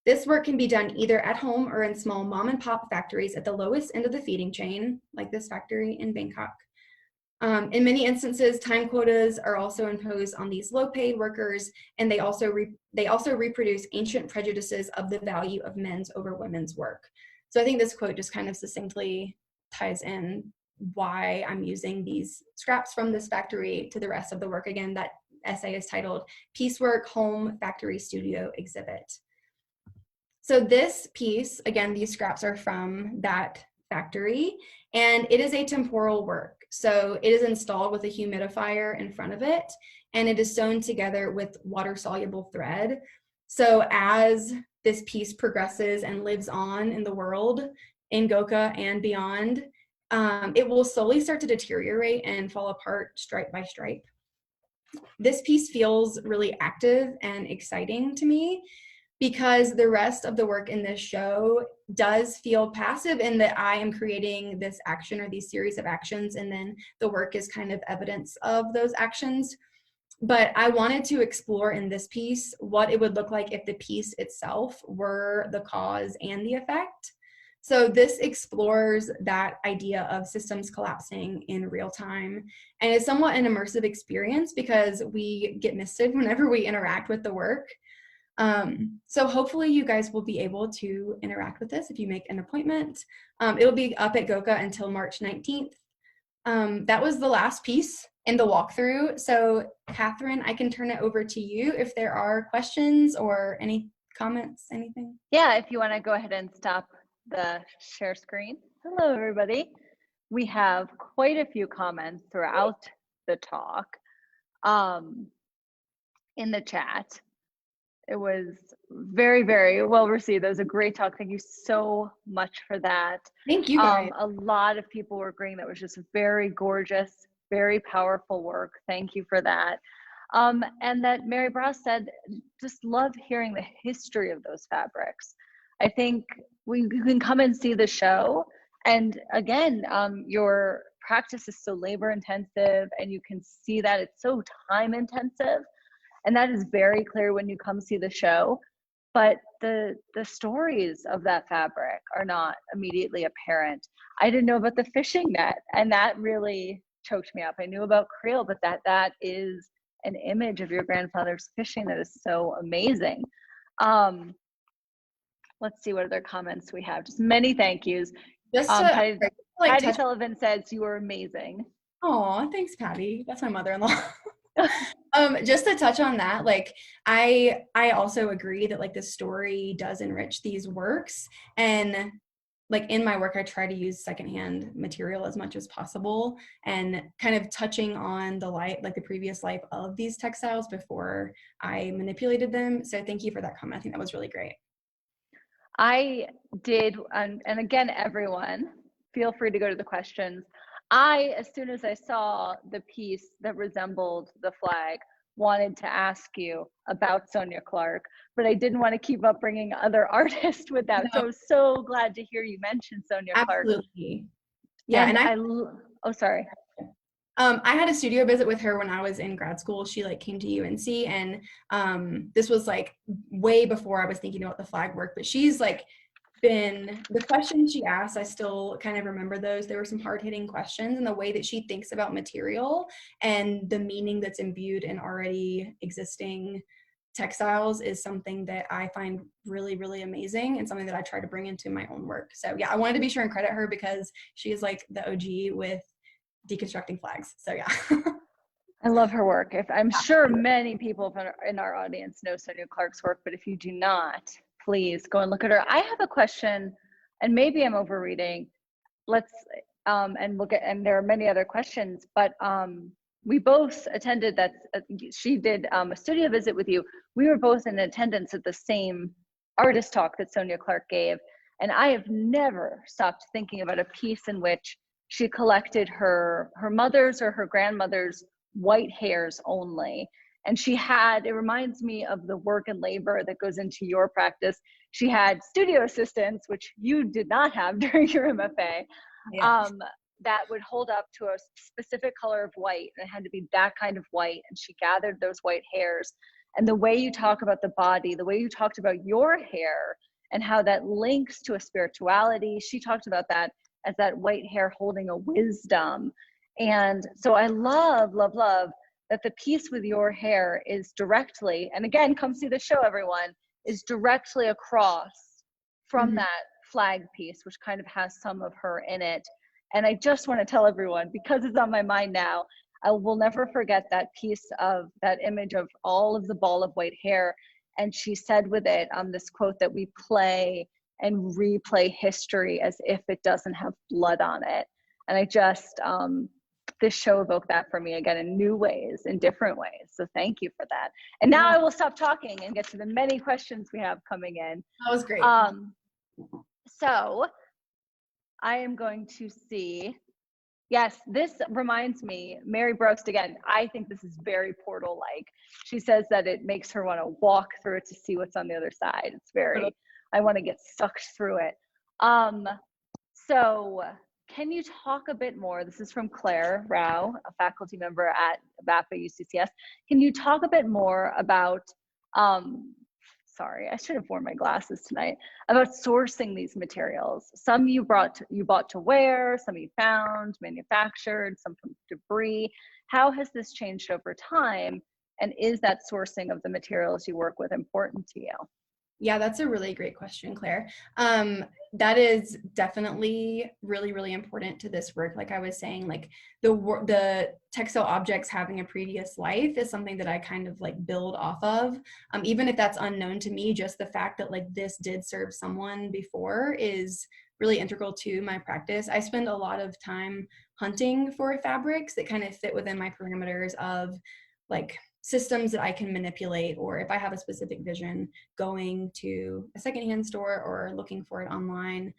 This work can be done either at home or in small mom and pop factories at the lowest end of the feeding chain, like this factory in Bangkok. In many instances, time quotas are also imposed on these low-paid workers, and they also reproduce ancient prejudices of the value of men's over women's work." So I think this quote just kind of succinctly ties in why I'm using these scraps from this factory to the rest of the work. Again, that essay is titled Piecework Home Factory Studio Exhibit. So this piece, again, these scraps are from that factory, and it is a temporal work. So it is installed with a humidifier in front of it, and it is sewn together with water-soluble thread. So as this piece progresses and lives on in the world, in Goka and beyond, it will slowly start to deteriorate and fall apart stripe by stripe. This piece feels really active and exciting to me because the rest of the work in this show does feel passive in that I am creating this action or these series of actions, and then the work is kind of evidence of those actions. But I wanted to explore in this piece what it would look like if the piece itself were the cause and the effect. So this explores that idea of systems collapsing in real time, and it's somewhat an immersive experience because we get misted whenever we interact with the work. So hopefully you guys will be able to interact with this if you make an appointment. It'll be up at Goka until March 19th. That was the last piece in the walkthrough. So Catherine, I can turn it over to you if there are questions or any comments, anything. Yeah, if you want to go ahead and stop the share screen. Hello, everybody. We have quite a few comments throughout the talk in the chat. It was very, very well received. That was a great talk. Thank you so much for that. Thank you guys. A lot of people were agreeing that was just very gorgeous, very powerful work. Thank you for that. And that Mary Bross said, just love hearing the history of those fabrics. I think you can come and see the show. And again, your practice is so labor intensive, and you can see that it's so time intensive. And that is very clear when you come see the show. But the stories of that fabric are not immediately apparent. I didn't know about the fishing net, and that really choked me up. I knew about creel, but that is an image of your grandfather's fishing that is so amazing. Let's see what other comments we have. Just many thank yous. Patty Sullivan says you were amazing. Oh, thanks, Patty. That's my mother-in-law. Just to touch on that, like I also agree that like the story does enrich these works, and like in my work I try to use secondhand material as much as possible and kind of touching on the life, like the previous life of these textiles before I manipulated them. So thank you for that comment. I think that was really great. I did, and again, everyone, feel free to go to the questions. As soon as I saw the piece that resembled the flag, wanted to ask you about Sonia Clark, but I didn't want to keep up bringing other artists with that. No. So I was so glad to hear you mention Sonia Clark. Absolutely. Yeah, and oh, sorry. I had a studio visit with her when I was in grad school. She like came to UNC, and this was like way before I was thinking about the flag work, but she's like been, the questions she asked, I still kind of remember those. There were some hard-hitting questions, and the way that she thinks about material and the meaning that's imbued in already existing textiles is something that I find really, really amazing, and something that I try to bring into my own work. So yeah, I wanted to be sure and credit her because she is like the OG with deconstructing flags. So yeah. I love her work. I'm sure many people in our audience know Sonia Clark's work, but if you do not, please go and look at her. I have a question, and maybe I'm overreading. Let's and look at, and there are many other questions, but we both attended that. She did a studio visit with you. We were both in attendance at the same artist talk that Sonia Clark gave, and I have never stopped thinking about a piece in which she collected her mother's or her grandmother's white hairs only. And she had, it reminds me of the work and labor that goes into your practice. She had studio assistants, which you did not have during your MFA, that would hold up to a specific color of white, and it had to be that kind of white. And she gathered those white hairs. And the way you talk about the body, the way you talked about your hair and how that links to a spirituality, she talked about that as that white hair holding a wisdom. And so I love, love, love that the piece with your hair is directly, and again, come see the show, everyone, is directly across from that flag piece, which kind of has some of her in it. And I just want to tell everyone, because it's on my mind now, I will never forget that piece of that image of all of the ball of white hair. And she said with it, this quote that we play and replay history as if it doesn't have blood on it. And I just, this show evoked that for me again in new ways, in different ways. So thank you for that. And now I will stop talking and get to the many questions we have coming in. That was great. So I am going to see, yes, this reminds me, Mary Brooks, again, I think this is very Portal-like. She says that it makes her want to walk through it to see what's on the other side. It's very, I want to get sucked through it. So can you talk a bit more? This is from Claire Rao, a faculty member at VAPA UCCS. Can you talk a bit more about, sorry, I should have worn my glasses tonight, about sourcing these materials? Some you bought to wear, some you found, manufactured, some from debris. How has this changed over time? And is that sourcing of the materials you work with important to you? Yeah, that's a really great question, Claire. That is definitely really, really important to this work. Like I was saying, like the textile objects having a previous life is something that I kind of like build off of. Even if that's unknown to me, just the fact that like this did serve someone before is really integral to my practice. I spend a lot of time hunting for fabrics that kind of fit within my parameters of like systems that I can manipulate, or if I have a specific vision, going to a secondhand store or looking for it online.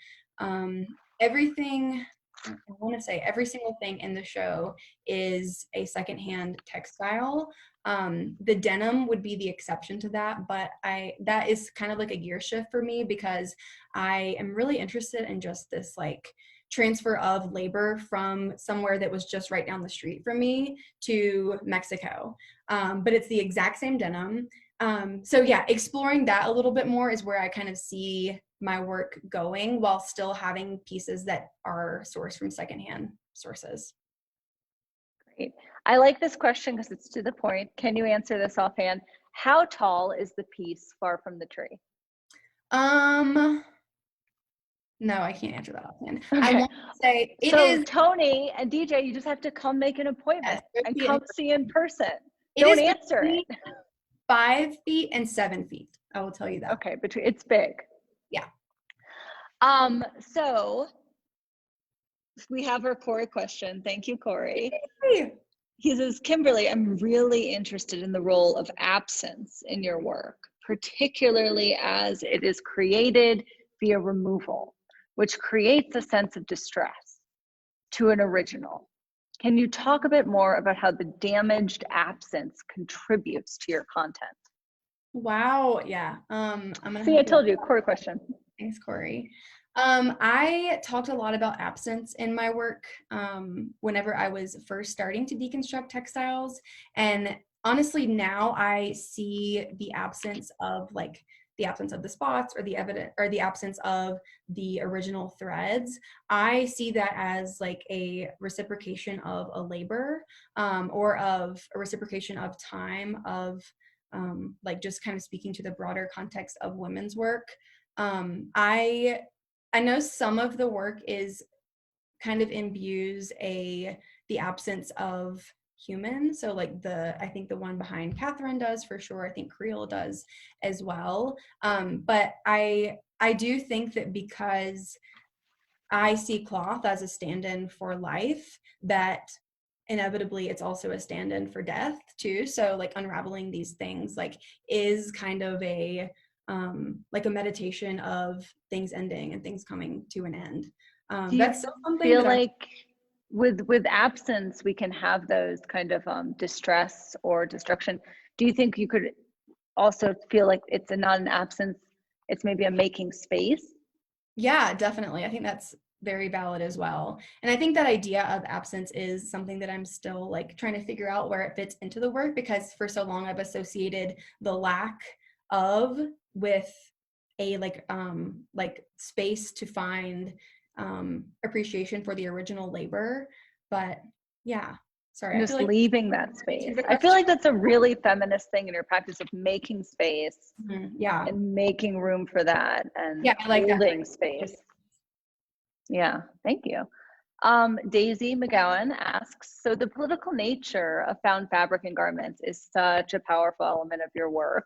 Everything, I want to say every single thing in the show is a secondhand textile. The denim would be the exception to that, but that is kind of like a gear shift for me because I am really interested in just this like transfer of labor from somewhere that was just right down the street from me to Mexico. But it's the exact same denim. So yeah, exploring that a little bit more is where I kind of see my work going while still having pieces that are sourced from secondhand sources. Great. I like this question because it's to the point. Can you answer this offhand? How tall is the piece far from the tree? No, I can't answer that offhand. Okay. I want to say it so is. Tony and DJ, you just have to come make an appointment and come see in person. Don't answer it. 5 feet and 7 feet. I will tell you that. Okay, it's big. Yeah. So we have our Corey question. Thank you, Corey. He says, Kimberly, I'm really interested in the role of absence in your work, particularly as it is created via removal, which creates a sense of distress to an original. Can you talk a bit more about how the damaged absence contributes to your content? Wow. Yeah. I'm gonna see, I told you, Corey question. Thanks, Corey. I talked a lot about absence in my work whenever I was first starting to deconstruct textiles. And honestly, now I see the absence of the spots or the absence of the original threads. I see that as like a reciprocation of a labor or of a reciprocation of time of like just kind of speaking to the broader context of women's work. I know some of the work is kind of imbues the absence of human. So like I think the one behind Catherine does for sure. I think Creel does as well. But I do think that because I see cloth as a stand-in for life, that inevitably it's also a stand-in for death too. So like unraveling these things like is kind of like a meditation of things ending and things coming to an end. That's something feel like with absence we can have those kind of distress or destruction. Do you think you could also feel like it's not an absence, it's maybe a making space? Yeah, definitely. I think that's very valid as well. And I think that idea of absence is something that I'm still like trying to figure out where it fits into the work, because for so long I've associated the lack of with a like space to find appreciation for the original labor. But yeah, sorry, just leaving that space. I feel like that's a really feminist thing in your practice of making space. Yeah, and making room for that and I like holding that space. Yeah, thank you. Daisy McGowan asks, so the political nature of found fabric and garments is such a powerful element of your work.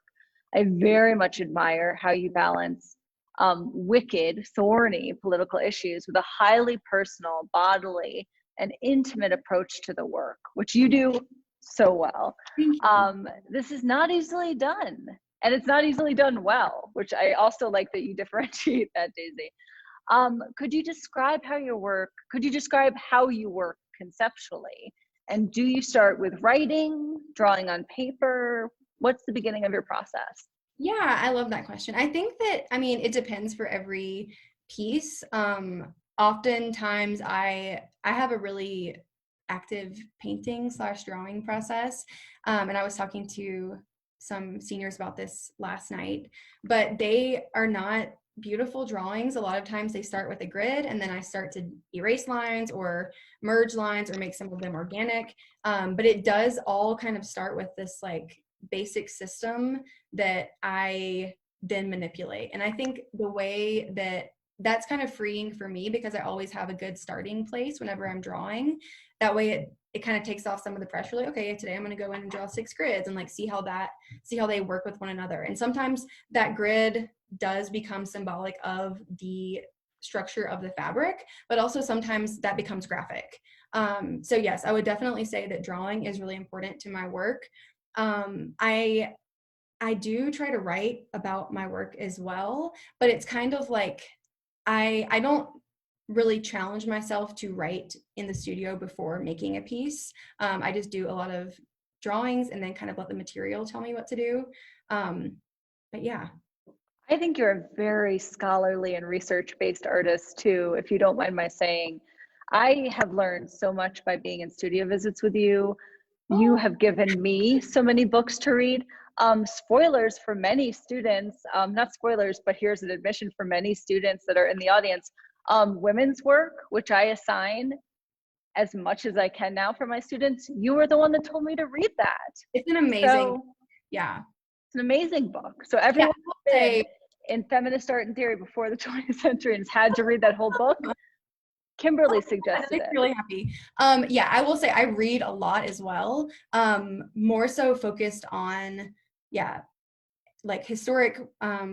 I very much admire how you balance wicked, thorny political issues with a highly personal, bodily, and intimate approach to the work, which you do so well. This is not easily done, and it's not easily done well, which I also like that you differentiate that, Daisy. Could you describe how you work conceptually? And do you start with writing, drawing on paper? What's the beginning of your process? Yeah, I love that question. I think that, I mean, it depends for every piece. Oftentimes I have a really active painting / drawing process. And I was talking to some seniors about this last night, but they are not beautiful drawings. A lot of times they start with a grid and then I start to erase lines or merge lines or make some of them organic. But it does all kind of start with this like basic system that I then manipulate. And I think the way that's kind of freeing for me because I always have a good starting place whenever I'm drawing. That way it kind of takes off some of the pressure. Like, okay, today I'm going to go in and draw 6 grids and like see how they work with one another. And sometimes that grid does become symbolic of the structure of the fabric, but also sometimes that becomes graphic. So yes, I would definitely say that drawing is really important to my work. I do try to write about my work as well, but it's kind of like I don't really challenge myself to write in the studio before making a piece. I just do a lot of drawings and then kind of let the material tell me what to do. But yeah. I think you're a very scholarly and research-based artist too, if you don't mind my saying. I have learned so much by being in studio visits with you. You have given me so many books to read. Spoilers for many students, not spoilers, but here's an admission for many students that are in the audience. Women's work, which I assign as much as I can now for my students, you were the one that told me to read that. It's an amazing, yeah. It's an amazing book. So everyone in feminist art and theory before the 20th century has had to read that whole book. Kimberly suggested it. I'm really happy. Yeah, I will say I read a lot as well. More so focused on, like historic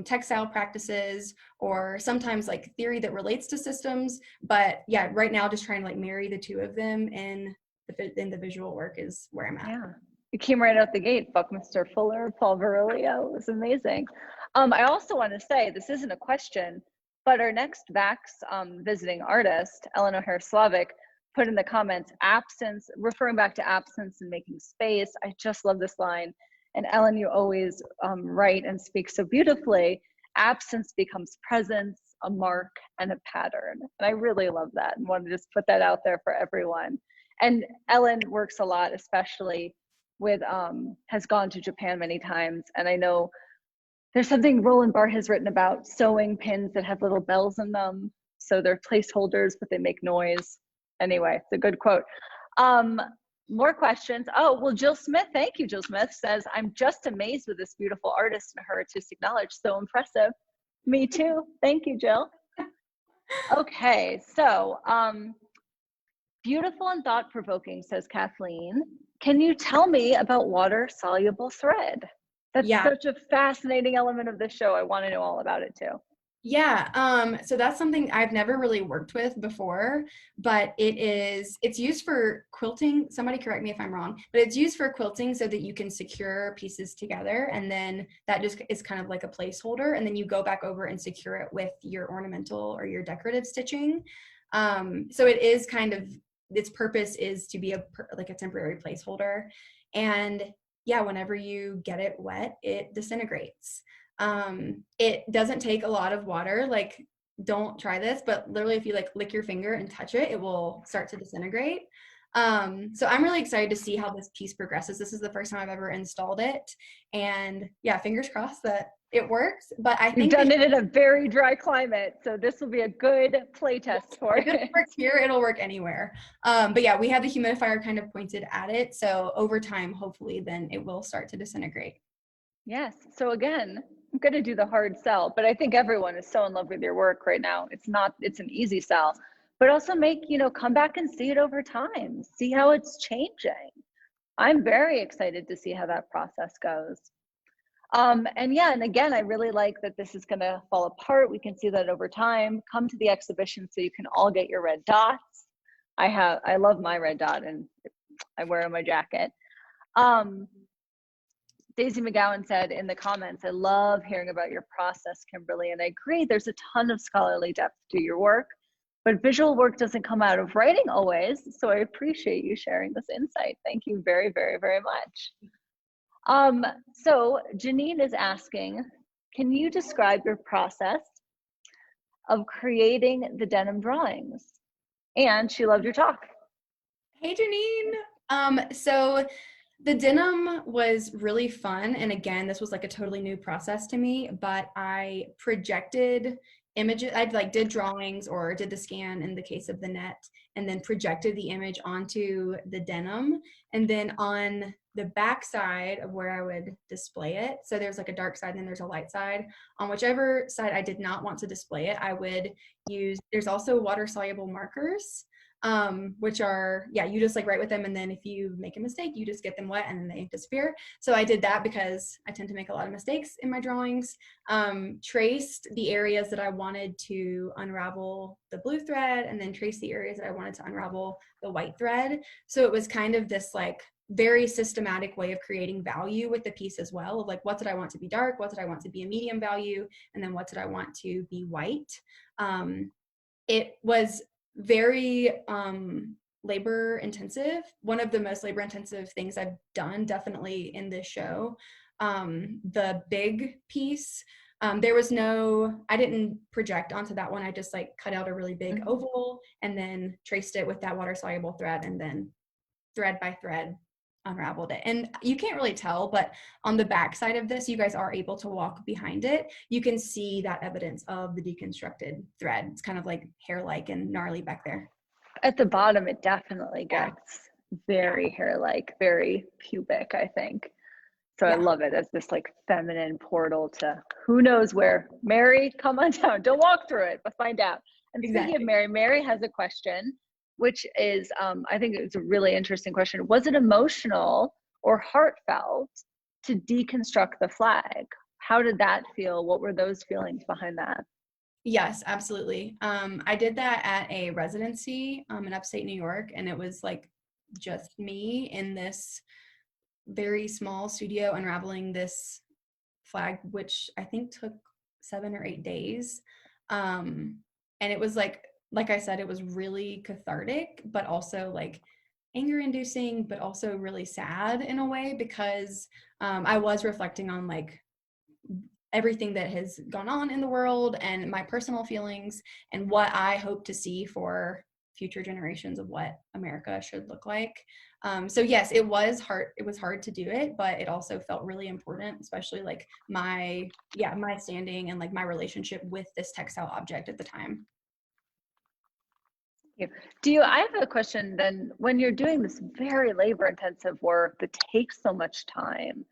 textile practices or sometimes like theory that relates to systems. But yeah, right now just trying to like marry the two of them in the visual work is where I'm at. Yeah, you came right out the gate, Buckminster Fuller, Paul Virilio. It was amazing. I also want to say, this isn't a question, but our next VACS visiting artist, Ellen O'Hare-Slavic, put in the comments, absence, referring back to absence and making space. I just love this line. And Ellen, you always write and speak so beautifully. Absence becomes presence, a mark, and a pattern. And I really love that and wanted to just put that out there for everyone. And Ellen works a lot, especially with, has gone to Japan many times. And I know there's something Roland Barthes has written about sewing pins that have little bells in them. So they're placeholders, but they make noise. Anyway, it's a good quote. More questions. Oh, well, Jill Smith, thank you, Jill Smith, says, I'm just amazed with this beautiful artist and her artistic knowledge. So impressive. Me too. Thank you, Jill. Okay, so beautiful and thought-provoking, says Kathleen. Can you tell me about water-soluble thread? That's such a fascinating element of the show. I want to know all about it too. Yeah, so that's something I've never really worked with before, but it's used for quilting. Somebody correct me if I'm wrong, but it's used for quilting so that you can secure pieces together, and then that just is kind of like a placeholder, and then you go back over and secure it with your ornamental or your decorative stitching. So it is kind of, its purpose is to be like a temporary placeholder, and yeah, whenever you get it wet, it disintegrates. It doesn't take a lot of water, like don't try this, but literally if you like lick your finger and touch it, it will start to disintegrate. So I'm really excited to see how this piece progresses. This is the first time I've ever installed it, and yeah, fingers crossed that it works. But I think you've done it in a very dry climate, so this will be a good play test for it. If it works here, it'll work anywhere. But yeah, we have the humidifier kind of pointed at it, so over time, hopefully, then it will start to disintegrate. Yes. So again, I'm going to do the hard sell, but I think everyone is so in love with your work right now. It's an easy sell, but also make, come back and see it over time, see how it's changing. I'm very excited to see how that process goes. And again, I really like that this is going to fall apart. We can see that over time. Come to the exhibition so you can all get your red dots. I love my red dot and I wear it on my jacket. Daisy McGowan said in the comments, I love hearing about your process, Kimberly, and I agree, there's a ton of scholarly depth to your work, but visual work doesn't come out of writing always, so I appreciate you sharing this insight. Thank you very, very, very much. So Janine is asking, can you describe your process of creating the denim drawings? And she loved your talk. Hey, Janine. So the denim was really fun. And again, this was like a totally new process to me, but I projected images. I did drawings or did the scan in the case of the net, and then projected the image onto the denim. And then on the back side of where I would display it, so there's like a dark side and then there's a light side. On whichever side I did not want to display it, I would use, there's also water soluble markers, which are, you just like write with them, and then if you make a mistake, you just get them wet and then they disappear. So I did that because I tend to make a lot of mistakes in my drawings. Traced the areas that I wanted to unravel the blue thread, and then traced the areas that I wanted to unravel the white thread. So it was kind of this like very systematic way of creating value with the piece as well, of like, what did I want to be dark, what did I want to be a medium value, and then what did I want to be white. It was very labor intensive, one of the most labor intensive things I've done definitely in this show. The big piece, there was no, I didn't project onto that one. I just like cut out a really big oval and then traced it with that water soluble thread, and then thread by thread unraveled it. And you can't really tell, but on the back side of this, you guys are able to walk behind it. You can see that evidence of the deconstructed thread. It's kind of like hair-like and gnarly back there. At the bottom, it definitely gets very hair-like, very pubic, I think. So I love it as this like feminine portal to who knows where. Mary, come on down. Don't walk through it, but find out. And speaking of Mary, Mary has a question, which is, I think it's a really interesting question. Was it emotional or heartfelt to deconstruct the flag? How did that feel? What were those feelings behind that? Yes, absolutely. I did that at a residency in upstate New York, and it was like just me in this very small studio unraveling this flag, which I think took 7 or 8 days. And it was like I said, it was really cathartic, but also like anger inducing, but also really sad in a way, because I was reflecting on like everything that has gone on in the world and my personal feelings and what I hope to see for future generations of what America should look like. So yes, it was hard. It was hard to do it, but it also felt really important, especially like my standing and like my relationship with this textile object at the time. I have a question then, when you're doing this very labor intensive work that takes so much time,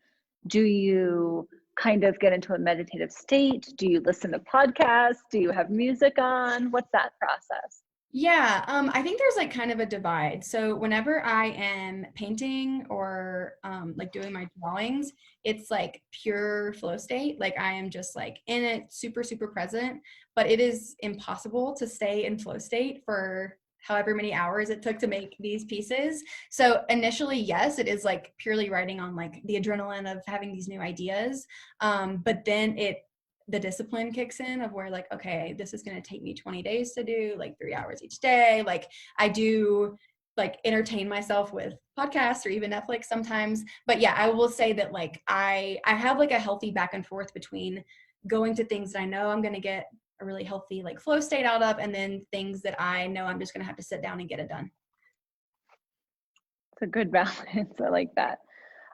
do you kind of get into a meditative state? Do you listen to podcasts? Do you have music on? What's that process? Yeah, I think there's like kind of a divide. So whenever I am painting or like doing my drawings, it's like pure flow state. Like I am just like in it, super, super present, but it is impossible to stay in flow state for however many hours it took to make these pieces. So initially, yes, it is like purely writing on like the adrenaline of having these new ideas. But then the discipline kicks in of where like, okay, this is going to take me 20 days to do, like 3 hours each day. Like I do like entertain myself with podcasts or even Netflix sometimes. But yeah, I will say that like I have like a healthy back and forth between going to things that I know I'm going to get a really healthy like flow state out of, and then things that I know I'm just going to have to sit down and get it done. It's a good balance. I like that.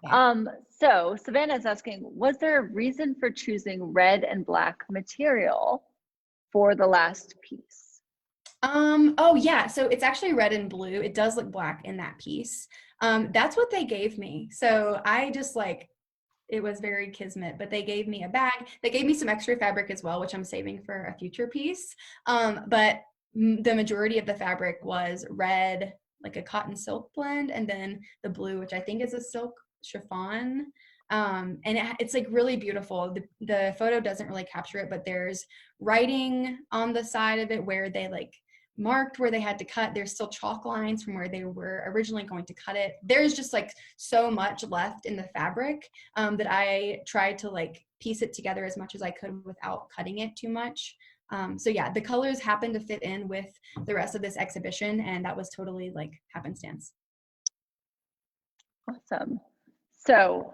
Yeah. So Savannah is asking, was there a reason for choosing red and black material for the last piece? Oh yeah, so it's actually red and blue. It does look black in that piece. That's what they gave me. So I just like, it was very kismet, but they gave me a bag. They gave me some extra fabric as well, which I'm saving for a future piece. But the majority of the fabric was red, like a cotton silk blend, and then the blue, which I think is a silk chiffon. And it's like really beautiful. The photo doesn't really capture it, but there's writing on the side of it where they like marked where they had to cut. There's still chalk lines from where they were originally going to cut it. There's just like so much left in the fabric that I tried to like piece it together as much as I could without cutting it too much. So yeah, the colors happened to fit in with the rest of this exhibition, and that was totally like happenstance. Awesome. So,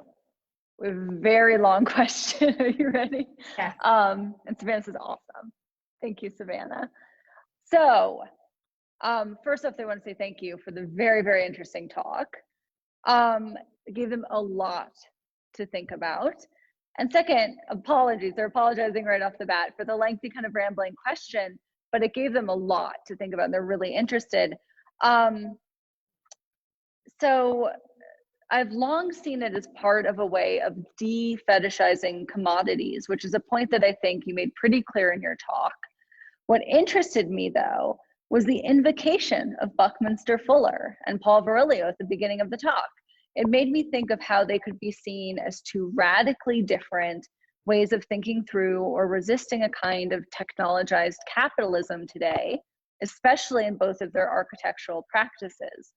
a very long question. Are you ready? Yeah. And Savannah says, awesome. Thank you, Savannah. So, first off, I want to say thank you for the very, very interesting talk. It gave them a lot to think about. And second, apologies. They're apologizing right off the bat for the lengthy kind of rambling question, but it gave them a lot to think about. They're really interested. So I've long seen it as part of a way of de-fetishizing commodities, which is a point that I think you made pretty clear in your talk. What interested me, though, was the invocation of Buckminster Fuller and Paul Virilio at the beginning of the talk. It made me think of how they could be seen as two radically different ways of thinking through or resisting a kind of technologized capitalism today, especially in both of their architectural practices.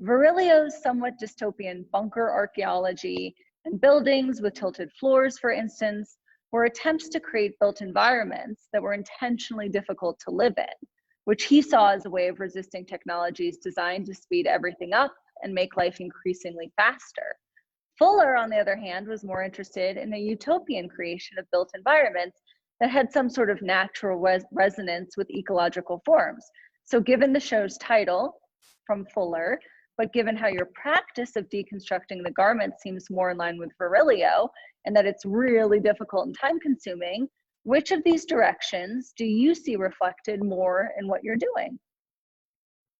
Virilio's somewhat dystopian bunker archaeology and buildings with tilted floors, for instance, were attempts to create built environments that were intentionally difficult to live in, which he saw as a way of resisting technologies designed to speed everything up and make life increasingly faster. Fuller, on the other hand, was more interested in a utopian creation of built environments that had some sort of natural resonance with ecological forms. So given the show's title, From Fuller, but given how your practice of deconstructing the garment seems more in line with Virilio, and that it's really difficult and time consuming, which of these directions do you see reflected more in what you're doing?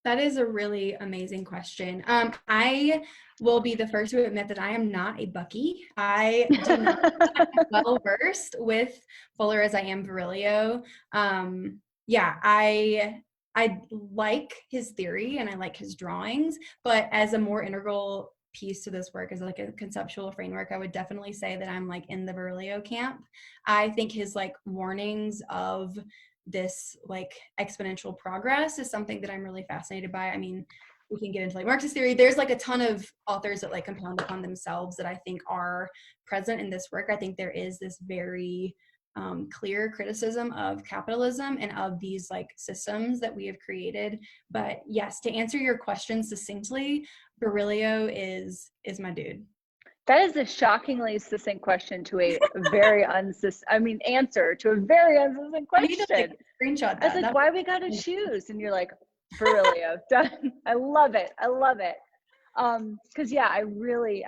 That is a really amazing question. I will be the first to admit that I am not a Bucky. I do not am well versed with Fuller as I am Virilio. Yeah, I like his theory and I like his drawings, but as a more integral piece to this work, as like a conceptual framework, I would definitely say that I'm like in the Virilio camp. I think his like warnings of this like exponential progress is something that I'm really fascinated by. I mean, we can get into like Marxist theory. There's like a ton of authors that like compound upon themselves that I think are present in this work. I think there is this very clear criticism of capitalism and of these like systems that we have created. But yes, to answer your question succinctly, Virilio is my dude. That is a shockingly succinct question to a very answer to a very unsuccinct question. I need to like screenshot that. I was like, why we gotta choose? And you're like, Virilio, done. I love it. I love it. Because yeah, I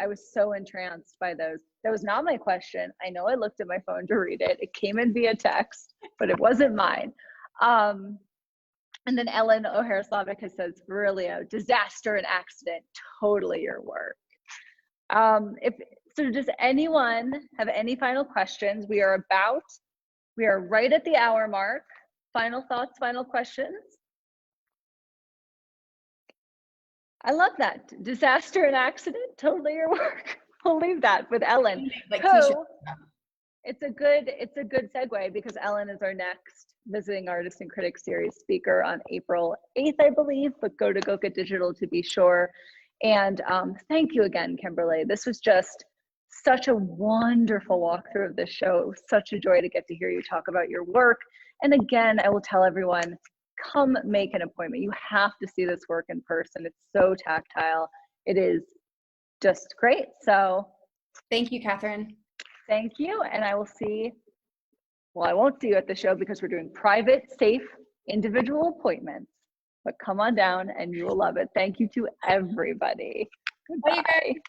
was so entranced by those. That was not my question. I know I looked at my phone to read it. It came in via text, but it wasn't mine. And then Ellen O'Hara-Slavic says, Virilio, disaster and accident, totally your work. Does anyone have any final questions? We are right at the hour mark. Final thoughts, final questions? I love that. Disaster and accident, totally your work. We'll leave that with Ellen. It's a good segue because Ellen is our next Visiting Artists and Critics Series speaker on April 8th, I believe, but go to Goka Digital to be sure. And thank you again, Kimberly. This was just such a wonderful walkthrough of this show. It was such a joy to get to hear you talk about your work. And again, I will tell everyone, come make an appointment. You have to see this work in person. It's so tactile. It is just great. So thank you, Catherine. Thank you. And I will I won't see you at the show because we're doing private, safe, individual appointments. But come on down and you will love it. Thank you to everybody. Goodbye. Bye, you guys.